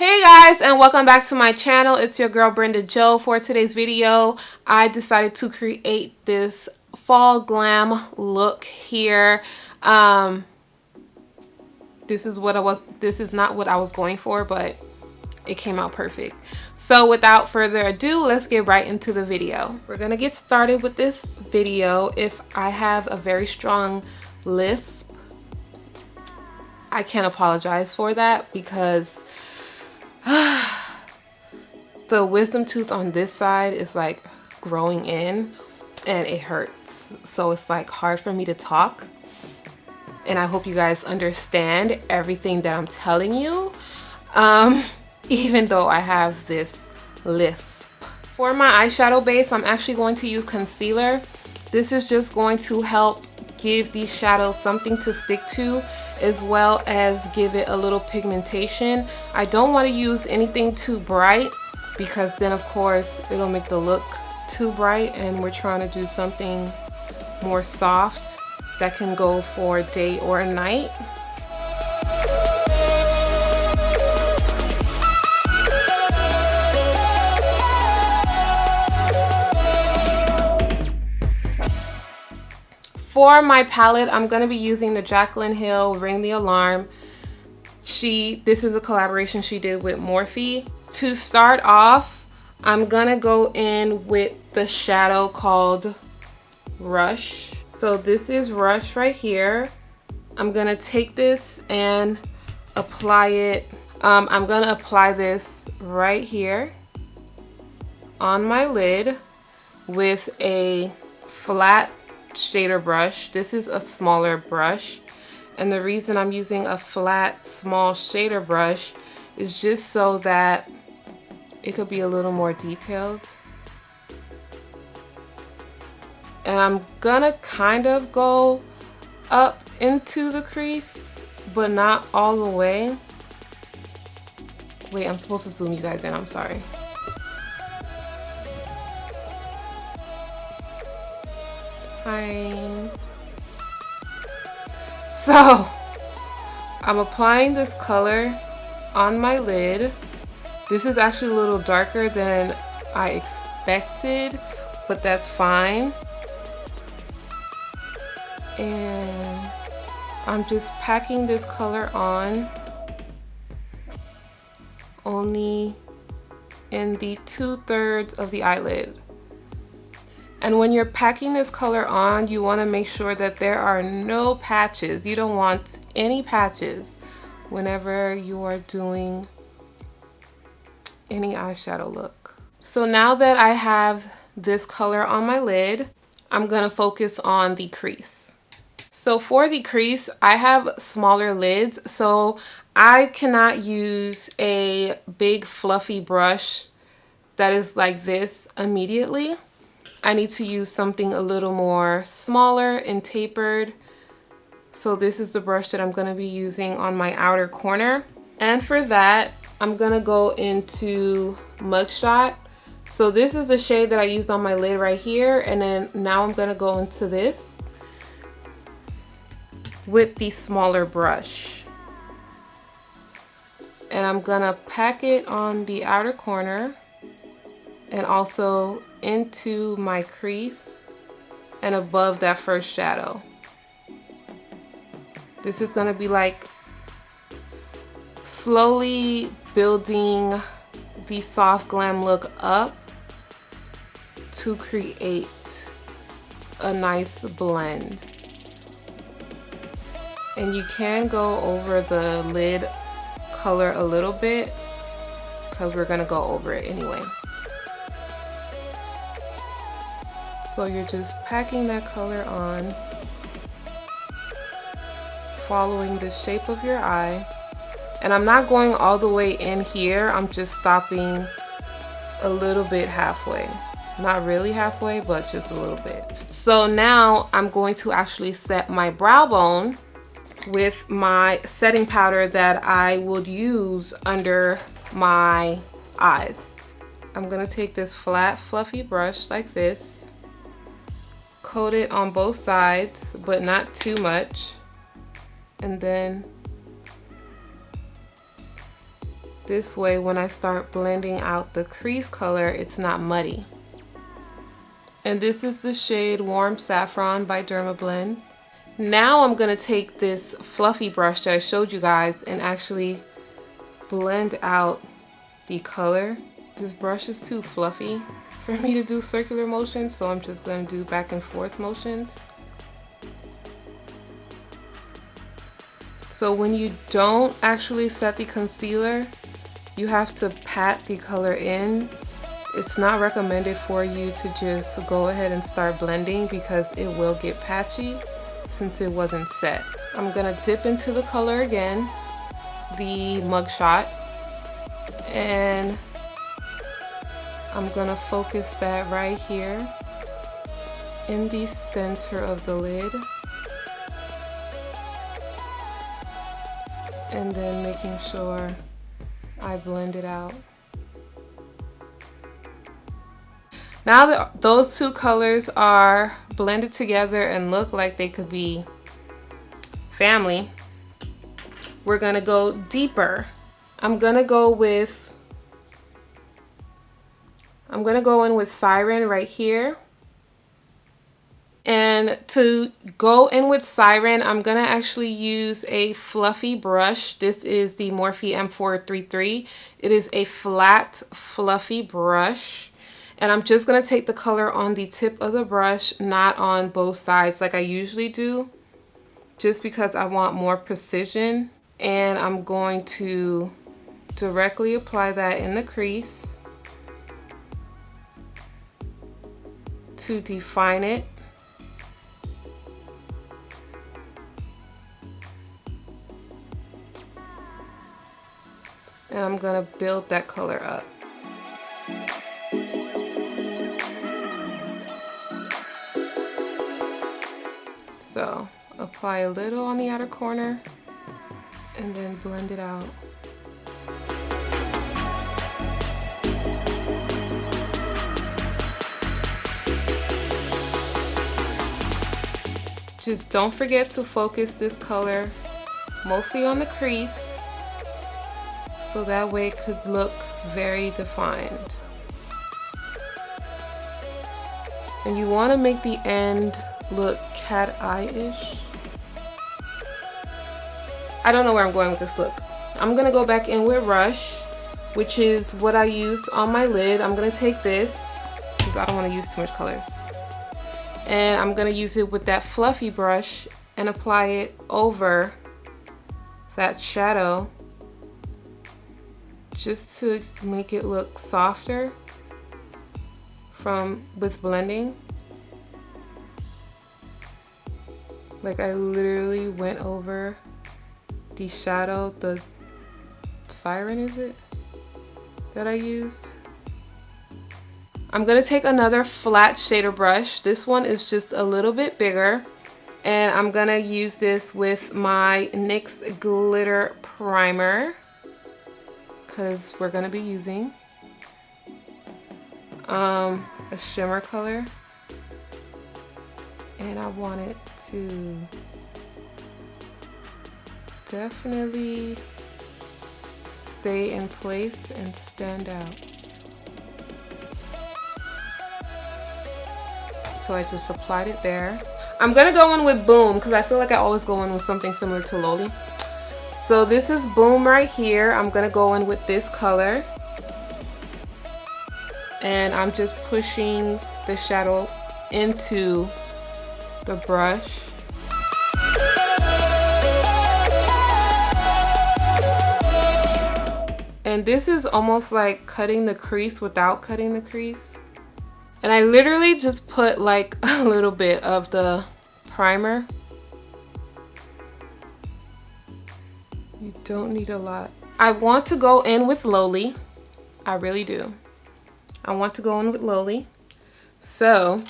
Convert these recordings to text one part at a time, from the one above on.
Hey guys, and welcome back to my channel. It's your girl Brenda Jo. For today's video, I decided to create this fall glam look here. This is not what I was going for, but it came out perfect. So without further ado, let's get right into the video. We're gonna get started with this video. If I have a very strong lisp, I can't apologize for that because the wisdom tooth on this side is like growing in and it hurts. So it's like hard for me to talk. And I hope you guys understand everything that I'm telling you. Even though I have this lisp. For my eyeshadow base, I'm actually going to use concealer. This is just going to help give these shadows something to stick to, as well as give it a little pigmentation. I don't want to use anything too bright because then of course it'll make the look too bright, and we're trying to do something more soft that can go for day or night. For my palette, I'm going to be using the Jaclyn Hill Ring the Alarm. This is a collaboration she did with Morphe. To start off, I'm going to go in with the shadow called Rush. So this is Rush right here. I'm going to take this and apply it. I'm going to apply this right here on my lid with a flat shader brush. This is a smaller brush, and the reason I'm using a flat small shader brush is just so that it could be a little more detailed. And I'm gonna kind of go up into the crease, but not all the way. Wait, I'm supposed to zoom you guys in, I'm sorry. So I'm applying this color on my lid. This is actually a little darker than I expected, but that's fine. And I'm just packing this color on only in the 2/3 of the eyelid. And when you're packing this color on, you want to make sure that there are no patches. You don't want any patches whenever you are doing any eyeshadow look. So now that I have this color on my lid, I'm going to focus on the crease. So for the crease, I have smaller lids, so I cannot use a big fluffy brush that is like this immediately. I need to use something a little more smaller and tapered. So this is the brush that I'm going to be using on my outer corner. And for that, I'm going to go into Mugshot. So this is the shade that I used on my lid right here. And then now I'm going to go into this with the smaller brush. And I'm going to pack it on the outer corner and also into my crease and above that first shadow. This is going to be like slowly building the soft glam look up to create a nice blend. And you can go over the lid color a little bit because we're going to go over it anyway. So you're just packing that color on, following the shape of your eye. And I'm not going all the way in here, I'm just stopping a little bit halfway. Not really halfway, but just a little bit. So now I'm going to actually set my brow bone with my setting powder that I would use under my eyes. I'm gonna take this flat fluffy brush like this, coat it on both sides, but not too much, and then This way, when I start blending out the crease color, it's not muddy. And this is the shade Warm Saffron by Dermablend. Now I'm gonna take this fluffy brush that I showed you guys and actually blend out the color. This brush is too fluffy for me to do circular motions, so I'm just gonna do back and forth motions. So when you don't actually set the concealer, you have to pat the color in. It's not recommended for you to just go ahead and start blending because it will get patchy since it wasn't set. I'm gonna dip into the color again, the mugshot, and I'm gonna focus that right here in the center of the lid. And then making sure I blend it out. Now that those two colors are blended together and look like they could be family, we're gonna go deeper. I'm gonna go in with Siren right here. And to go in with Siren, I'm gonna actually use a fluffy brush. This is the Morphe M433. It is a flat, fluffy brush. And I'm just gonna take the color on the tip of the brush, not on both sides like I usually do, just because I want more precision. And I'm going to directly apply that in the crease to define it. And I'm gonna build that color up. So apply a little on the outer corner and then blend it out. Just don't forget to focus this color mostly on the crease, so that way it could look very defined. And you want to make the end look cat eye-ish. I don't know where I'm going with this look. I'm gonna go back in with Rush, which is what I used on my lid. I'm gonna take this, because I don't want to use too much colors. And I'm gonna use it with that fluffy brush and apply it over that shadow, just to make it look softer with blending. Like I literally went over the shadow, the Siren is it, that I used. I'm gonna take another flat shader brush. This one is just a little bit bigger, and I'm gonna use this with my NYX Glitter Primer, because we're gonna be using a shimmer color, and I want it to definitely stay in place and stand out. So I just applied it there. I'm gonna go in with Boom because I feel like I always go in with something similar to Loli. So this is Boom right here. I'm gonna go in with this color, and I'm just pushing the shadow into the brush. And this is almost like cutting the crease without cutting the crease. And I literally just put like a little bit of the primer. You don't need a lot. I want to go in with Loli. I really do. I want to go in with Loli. So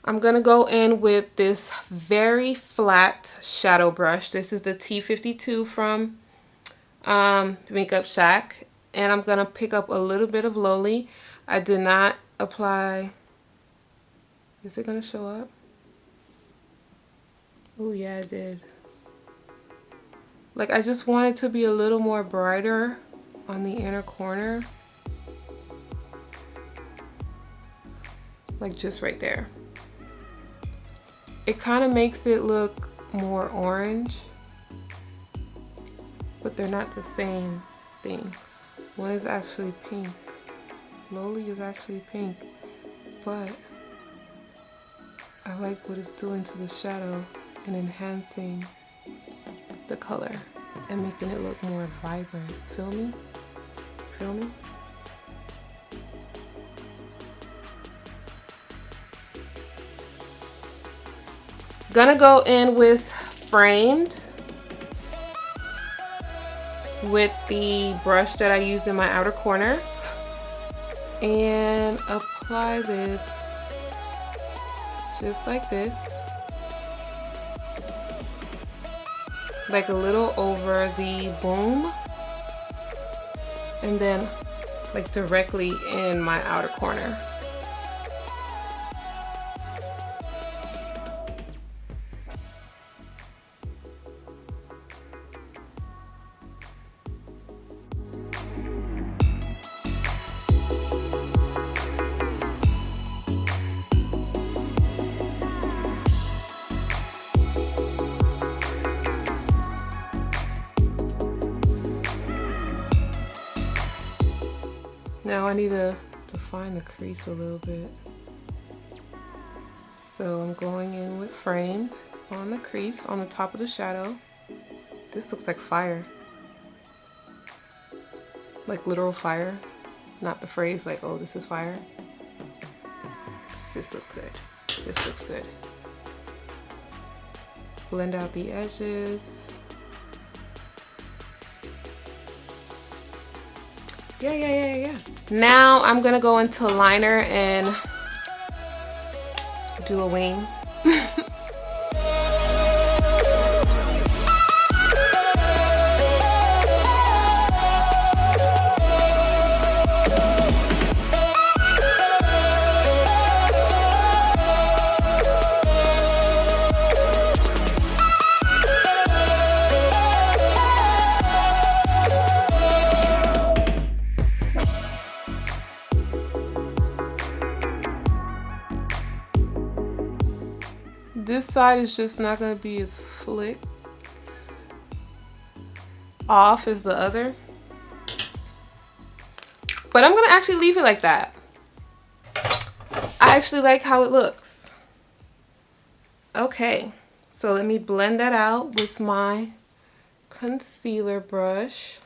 I'm gonna go in with this very flat shadow brush. This is the T52 from Makeup Shack. And I'm gonna pick up a little bit of Loli. I did not apply. Is it gonna show up? Oh yeah, it did. Like I just want it to be a little more brighter on the inner corner, like just right there. It kind of makes it look more orange, but they're not the same thing. One is actually pink. Loli is actually pink, but I like what it's doing to the shadow and enhancing the color and making it look more vibrant. Feel me? Feel me? Gonna go in with Framed with the brush that I used in my outer corner and apply this just like this, like a little over the boom, and then like directly in my outer corner. Now I need to define the crease a little bit. So I'm going in with Framed on the crease, on the top of the shadow. This looks like fire. Like literal fire. Not the phrase like, oh, this is fire. This looks good. This looks good. Blend out the edges. Yeah. Now I'm gonna go into liner and do a wing. This side is just not going to be as flicked off as the other. But I'm going to actually leave it like that. I actually like how it looks. Okay, so let me blend that out with my concealer brush.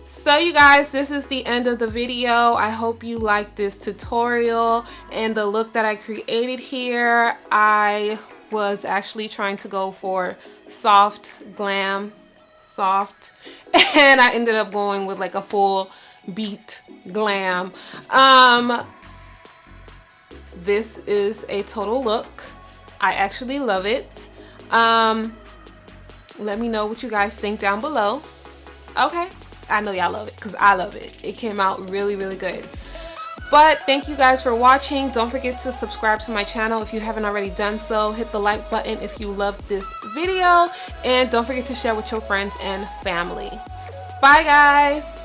So you guys, this is the end of the video. I hope you liked this tutorial and the look that I created here. I was actually trying to go for soft glam, soft, and I ended up going with like a full beat glam. This is a total look. I actually love it. Let me know what you guys think down below. Okay, I know y'all love it because I love it. It came out really, really good. But thank you guys for watching. Don't forget to subscribe to my channel if you haven't already done so. Hit the like button if you loved this video. And don't forget to share with your friends and family. Bye guys.